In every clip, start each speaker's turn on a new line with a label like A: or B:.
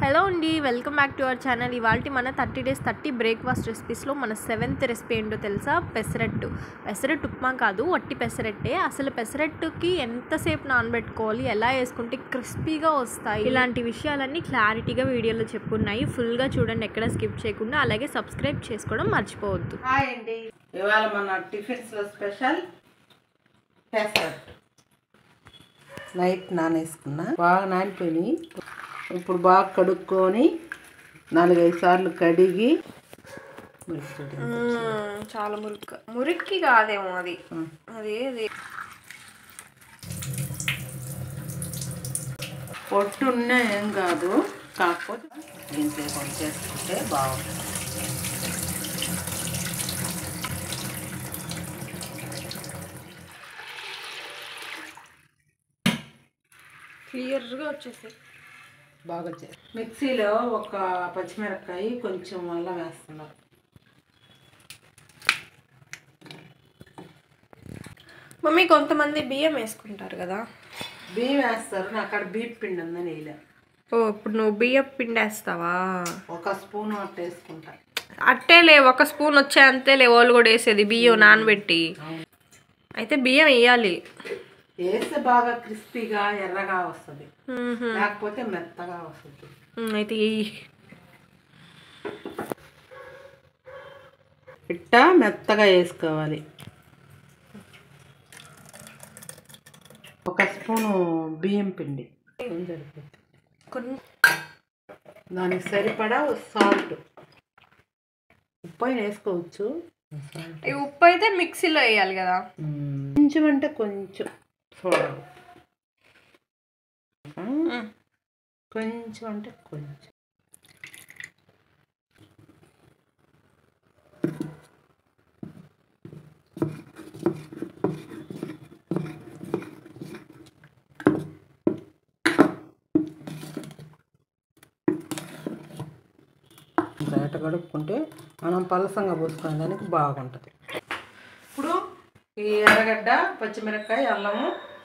A: Hello అండి, welcome back to our channel. ఇవాళ మన 30 days 30 బ్రేక్ఫాస్ట్ రెసిపీస్లో మన 7th రెసిపీ ఏంటో తెలుసా? పెసరట్టు ఉప్మా కాదు, వట్టి పెసరట్టే. అసలు పెసరట్టుకి ఎంతసేపు నానబెట్టుకోవాలి, ఎలా వేసుకుంటే క్రిస్పీగా వస్తాయి, ఇలాంటి విషయాలన్నీ క్లారిటీగా వీడియోలో చెప్పున్నాయి. ఫుల్గా చూడండి, ఎక్కడ స్కిప్ చేయకుండా. అలాగే సబ్స్క్రైబ్ చేసుకోవడం మర్చిపోవద్దు.
B: హాయ్ అండి, ఇవాళ మన టిఫిన్స్లో స్పెషల్ పెసరట్టు. నైట్ నానేసుకున్నా, బాగా నానిపోయినాయి. ఇప్పుడు బాగా కడుక్కొని 4-5 సార్లు కడిగి,
A: చాలా మురికి కాదేమో అది
B: పొట్టు ఉన్నా ఏం కాదు, కాకపోతే దీంట్లో కొంచెం చేసుకుంటే బాగుంటుంది.
A: క్లియర్గా వచ్చేసాయి.
B: బాగా వచ్చాయి. మిక్సీలో ఒక పచ్చిమిరపకాయ, కొంచెం అల్లం వేస్తున్నారు.
A: మమ్మీ, కొంతమంది బియ్యం వేసుకుంటారు కదా?
B: బియ్యం వేస్తారు, నాకు అక్కడ బియ్యం పిండి ఉందని వేయలే.
A: ఇప్పుడు నువ్వు బియ్యం పిండి వేస్తావా?
B: ఒక స్పూన్ అట్ట వేసుకుంటా.
A: అట్టేలే, ఒక స్పూన్ వచ్చే అంతేలే వాళ్ళు కూడా వేసేది, బియ్యం నానబెట్టి. అయితే బియ్యం వేయాలి,
B: వేస్తే బాగా క్రిస్పీగా ఎర్రగా వస్తుంది, లేకపోతే మెత్తగా వస్తుంది.
A: అయితే
B: ఇట్టా మెత్తగా వేసుకోవాలి. ఒక స్పూను బియ్యం పిండి సరిపోతుంది, దానికి సరిపడా సాల్ట్. ఉప్పు అయినా వేసుకోవచ్చు.
A: ఉప్పు అయితే మిక్సీలో వేయాలి కదా?
B: కొంచెం అంటే కొంచెం సోడా, కొంచెం అంటే కొంచెం. బయట కడుక్కుంటే మనం పలసంగా పోసుకునే దానికి బాగుంటుంది. ఇప్పుడు ఈ ఎర్రగడ్డ, పచ్చిమిరపకాయ, అల్లము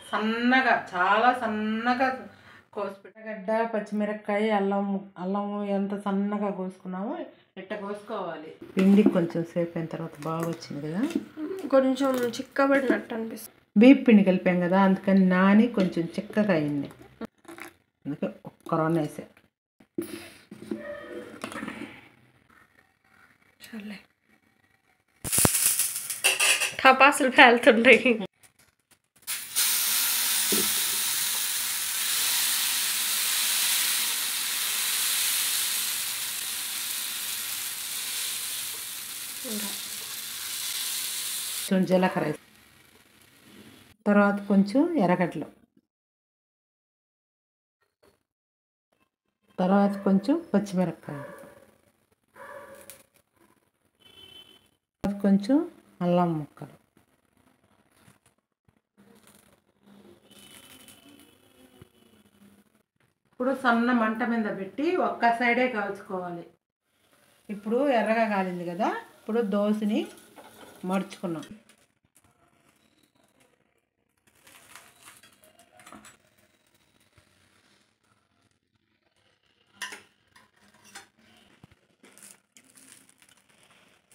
B: సన్నగా, చాలా సన్నగా ఎర్రగడ్డ, పచ్చిమిరపకాయ, అల్లము ఎంత సన్నగా కోసుకున్నామో ఇట్ట కోసుకోవాలి. పిండి కొంచెం సేపు అయిన తర్వాత బాగా వచ్చింది కదా,
A: కొంచెం చిక్కబడినట్టు అనిపిస్తుంది.
B: బీప్ పిండి కలిపాం కదా, అందుకని నాని కొంచెం చిక్కగా అయింది. అందుకే ఒక్క రౌండ్ వేసా.
A: సర్లే, టపాసులు పేలుతుంటాయి.
B: కొంచెం జీలకర్ర, తర్వాత కొంచెం ఎర్రగడ్డలు, తర్వాత కొంచెం పచ్చిమిరపకాయలు, కొంచెం అల్లం ముక్కలు, ఇప్పుడు సన్న మంట మీద పెట్టి ఒక్క సైడే కాల్చుకోవాలి. ఇప్పుడు ఎర్రగా కాలింది కదా, ఇప్పుడు దోశని మడుచుకున్నాం.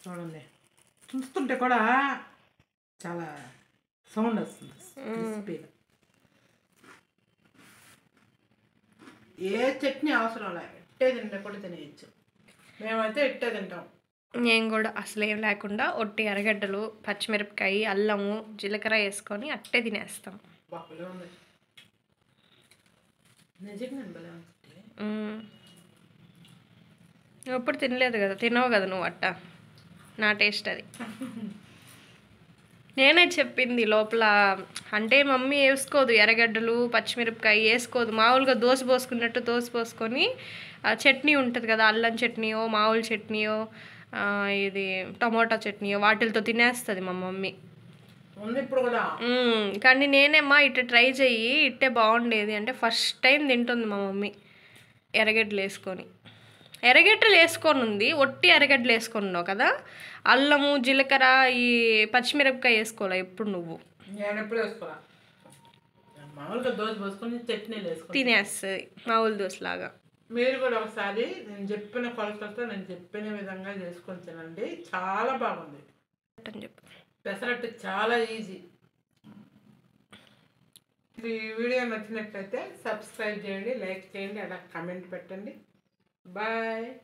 B: చూడండి, చూస్తుంటే కూడా చాలా సౌండ్ వస్తుంది, క్రిస్పీగా. ఏ చట్నీ అవసరం లేదు, ఇట్టే తింటే కూడా తినేయచ్చు. మేమైతే ఇట్టే తింటాం.
A: నేను కూడా అసలు ఏం లేకుండా ఒట్టి ఎర్రగడ్డలు, పచ్చిమిరపకాయ, అల్లము, జీలకర్ర వేసుకొని అట్టే తినేస్తాం. ఎప్పుడు తినలేదు కదా, తినవు కదా నువ్వు అట్ట. నా టేస్ట్ అది. నేనే చెప్పింది లోపల, అంటే మమ్మీ వేసుకోదు ఎర్రగడ్డలు, పచ్చిమిరపకాయ వేసుకోదు. మామూలుగా దోశ పోసుకున్నట్టు దోశ పోసుకొని చట్నీ ఉంటుంది కదా, అల్లం చట్నీయో, మామూలు చట్నీయో, ఇది టమోటా చట్నీయో, వాటితో తినేస్తుంది మా మమ్మీ.
B: ఇప్పుడు కూడా
A: కానీ నేనేమ్మా ఇట్ట ట్రై చెయ్యి, ఇట్టే బాగుండేది అంటే ఫస్ట్ టైం తింటుంది మా మమ్మీ ఎర్రగడ్డలు వేసుకొని. ఎర్రగడ్డలు వేసుకొని ఉంది, ఒట్టి ఎర్రగడ్డలు వేసుకొని ఉన్నావు కదా. అల్లము, జీలకర్ర, ఈ పచ్చిమిరపకాయ వేసుకోవాలా ఎప్పుడు నువ్వు?
B: మామూలుగా దోశ పోసుకొని చట్నీ వేసుకొని
A: తినేస్తుంది మామూలు దోశలాగా.
B: మీరు కూడా ఒకసారి నేను చెప్పిన కొలతలతో నేను చెప్పిన విధంగా చేసుకొని తినండి, చాలా బాగుంది.
A: అని చెప్పు.
B: పెసరట్టు చాలా ఈజీ. ఈ వీడియో నచ్చినట్లయితే సబ్స్క్రైబ్ చేయండి, లైక్ చేయండి, అలా కామెంట్ పెట్టండి. బాయ్.